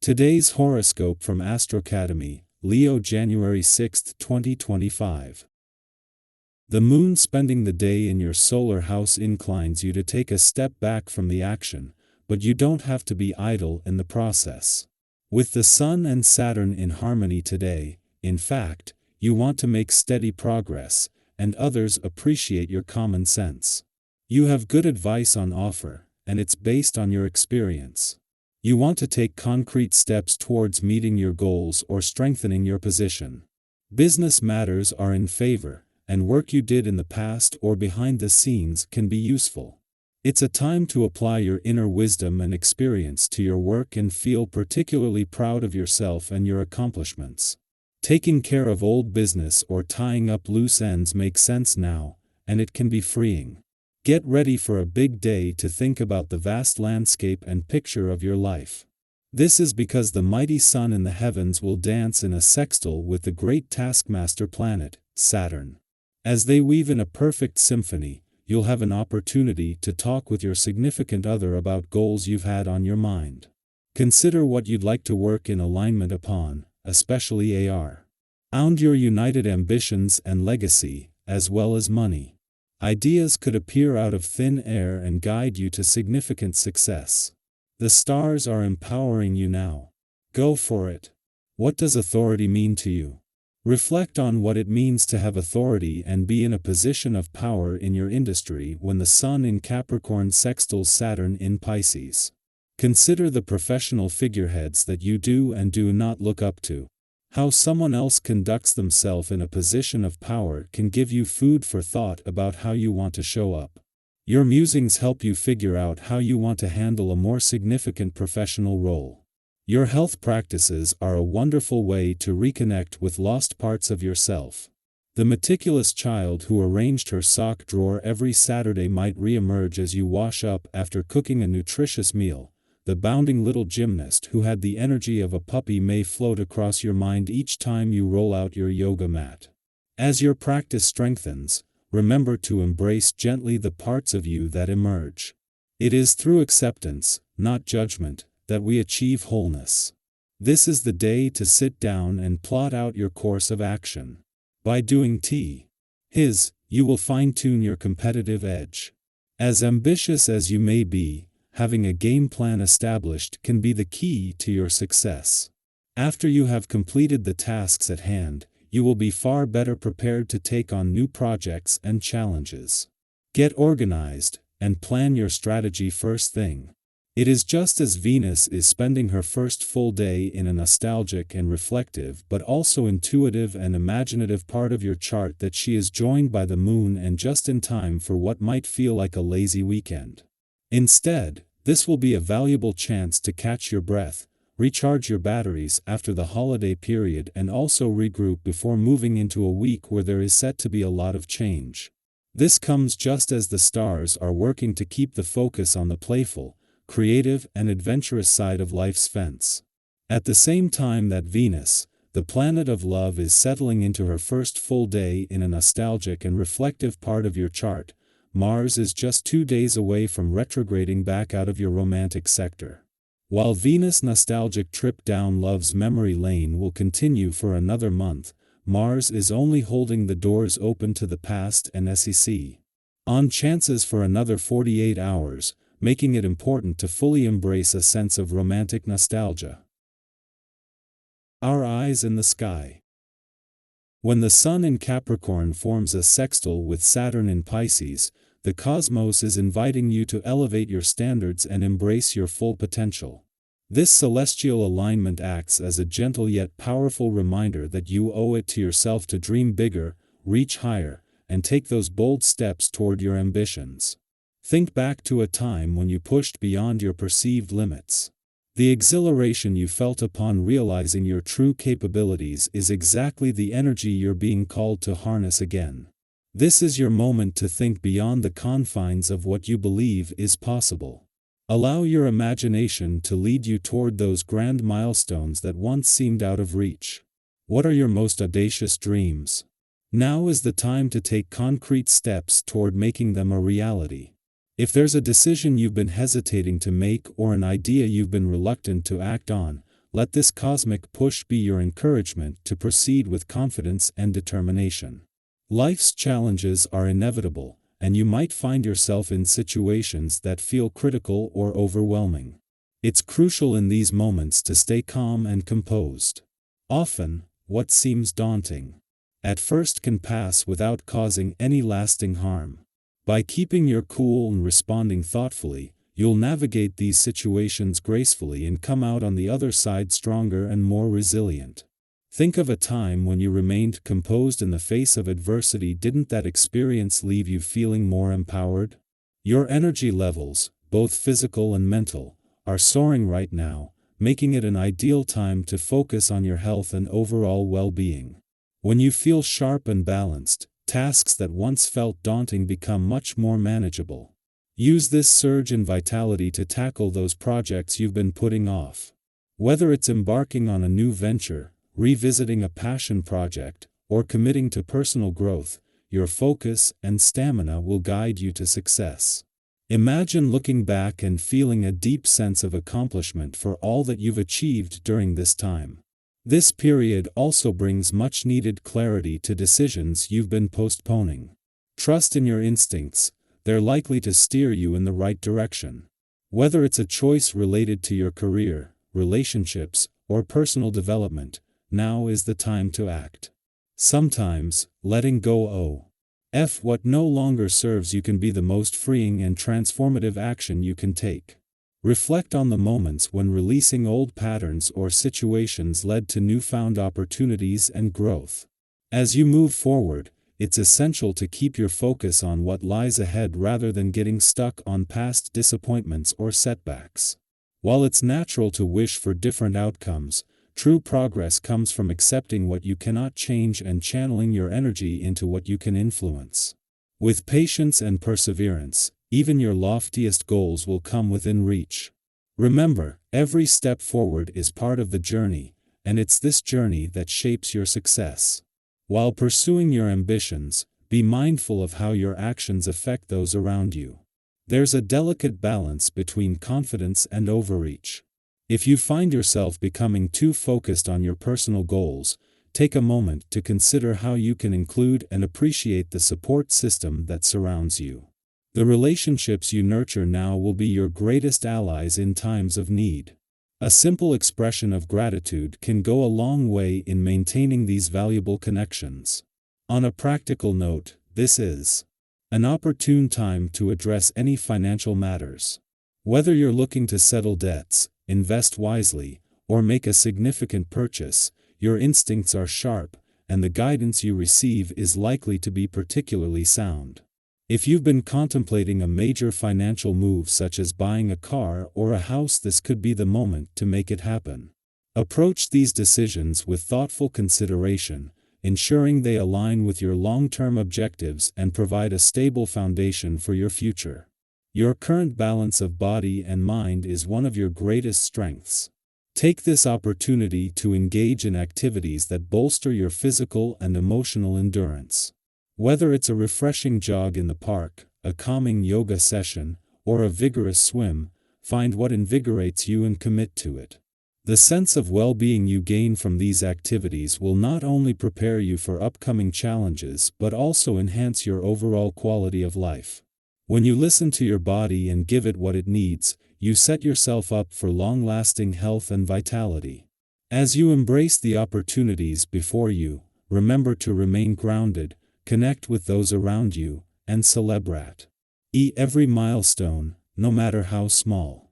Today's horoscope from AstroCademy, Leo January 6, 2025. The moon spending the day in your solar house inclines you to take a step back from the action, but you don't have to be idle in the process. With the sun and Saturn in harmony today, in fact, you want to make steady progress, and others appreciate your common sense. You have good advice on offer, and it's based on your experience. You want to take concrete steps towards meeting your goals or strengthening your position. Business matters are in favor, and work you did in the past or behind the scenes can be useful. It's a time to apply your inner wisdom and experience to your work and feel particularly proud of yourself and your accomplishments. Taking care of old business or tying up loose ends makes sense now, and it can be freeing. Get ready for a big day to think about the vast landscape and picture of your life. This is because the mighty sun in the heavens will dance in a sextile with the great taskmaster planet, Saturn. As they weave in a perfect symphony, you'll have an opportunity to talk with your significant other about goals you've had on your mind. Consider what you'd like to work in alignment upon, especially around your united ambitions and legacy, as well as money. Ideas could appear out of thin air and guide you to significant success. The stars are empowering you now. Go for it. What does authority mean to you? Reflect on what it means to have authority and be in a position of power in your industry when the sun in Capricorn sextiles Saturn in Pisces. Consider the professional figureheads that you do and do not look up to. How someone else conducts themselves in a position of power can give you food for thought about how you want to show up. Your musings help you figure out how you want to handle a more significant professional role. Your health practices are a wonderful way to reconnect with lost parts of yourself. The meticulous child who arranged her sock drawer every Saturday might re-emerge as you wash up after cooking a nutritious meal. The bounding little gymnast who had the energy of a puppy may float across your mind each time you roll out your yoga mat. As your practice strengthens, remember to embrace gently the parts of you that emerge. It is through acceptance, not judgment, that we achieve wholeness. This is the day to sit down and plot out your course of action. By doing his, you will fine-tune your competitive edge. As ambitious as you may be, having a game plan established can be the key to your success. After you have completed the tasks at hand, you will be far better prepared to take on new projects and challenges. Get organized, and plan your strategy first thing. It is just as Venus is spending her first full day in a nostalgic and reflective but also intuitive and imaginative part of your chart that she is joined by the moon and just in time for what might feel like a lazy weekend. Instead, this will be a valuable chance to catch your breath, recharge your batteries after the holiday period and also regroup before moving into a week where there is set to be a lot of change. This comes just as the stars are working to keep the focus on the playful, creative and adventurous side of life's fence. At the same time that Venus, the planet of love, is settling into her first full day in a nostalgic and reflective part of your chart, Mars is just 2 days away from retrograding back out of your romantic sector. While Venus' nostalgic trip down love's memory lane will continue for another month, Mars is only holding the doors open to the past and on chances for another 48 hours, making it important to fully embrace a sense of romantic nostalgia. Our eyes in the sky. When the sun in Capricorn forms a sextile with Saturn in Pisces, the cosmos is inviting you to elevate your standards and embrace your full potential. This celestial alignment acts as a gentle yet powerful reminder that you owe it to yourself to dream bigger, reach higher, and take those bold steps toward your ambitions. Think back to a time when you pushed beyond your perceived limits. The exhilaration you felt upon realizing your true capabilities is exactly the energy you're being called to harness again. This is your moment to think beyond the confines of what you believe is possible. Allow your imagination to lead you toward those grand milestones that once seemed out of reach. What are your most audacious dreams? Now is the time to take concrete steps toward making them a reality. If there's a decision you've been hesitating to make or an idea you've been reluctant to act on, let this cosmic push be your encouragement to proceed with confidence and determination. Life's challenges are inevitable, and you might find yourself in situations that feel critical or overwhelming. It's crucial in these moments to stay calm and composed. Often, what seems daunting at first can pass without causing any lasting harm. By keeping your cool and responding thoughtfully, you'll navigate these situations gracefully and come out on the other side stronger and more resilient. Think of a time when you remained composed in the face of adversity. Didn't that experience leave you feeling more empowered? Your energy levels, both physical and mental, are soaring right now, making it an ideal time to focus on your health and overall well-being. When you feel sharp and balanced, tasks that once felt daunting become much more manageable. Use this surge in vitality to tackle those projects you've been putting off. Whether it's embarking on a new venture, revisiting a passion project, or committing to personal growth, your focus and stamina will guide you to success. Imagine looking back and feeling a deep sense of accomplishment for all that you've achieved during this time. This period also brings much-needed clarity to decisions you've been postponing. Trust in your instincts. They're likely to steer you in the right direction. Whether it's a choice related to your career, relationships, or personal development, now is the time to act. Sometimes, letting go of what no longer serves you can be the most freeing and transformative action you can take. Reflect on the moments when releasing old patterns or situations led to newfound opportunities and growth. As you move forward, it's essential to keep your focus on what lies ahead rather than getting stuck on past disappointments or setbacks. While it's natural to wish for different outcomes, true progress comes from accepting what you cannot change and channeling your energy into what you can influence. With patience and perseverance, even your loftiest goals will come within reach. Remember, every step forward is part of the journey, and it's this journey that shapes your success. While pursuing your ambitions, be mindful of how your actions affect those around you. There's a delicate balance between confidence and overreach. If you find yourself becoming too focused on your personal goals, take a moment to consider how you can include and appreciate the support system that surrounds you. The relationships you nurture now will be your greatest allies in times of need. A simple expression of gratitude can go a long way in maintaining these valuable connections. On a practical note, this is an opportune time to address any financial matters. Whether you're looking to settle debts, invest wisely, or make a significant purchase, your instincts are sharp, and the guidance you receive is likely to be particularly sound. If you've been contemplating a major financial move such as buying a car or a house, this could be the moment to make it happen. Approach these decisions with thoughtful consideration, ensuring they align with your long-term objectives and provide a stable foundation for your future. Your current balance of body and mind is one of your greatest strengths. Take this opportunity to engage in activities that bolster your physical and emotional endurance. Whether it's a refreshing jog in the park, a calming yoga session, or a vigorous swim, find what invigorates you and commit to it. The sense of well-being you gain from these activities will not only prepare you for upcoming challenges but also enhance your overall quality of life. When you listen to your body and give it what it needs, you set yourself up for long-lasting health and vitality. As you embrace the opportunities before you, remember to remain grounded, connect with those around you, and celebrate every milestone, no matter how small.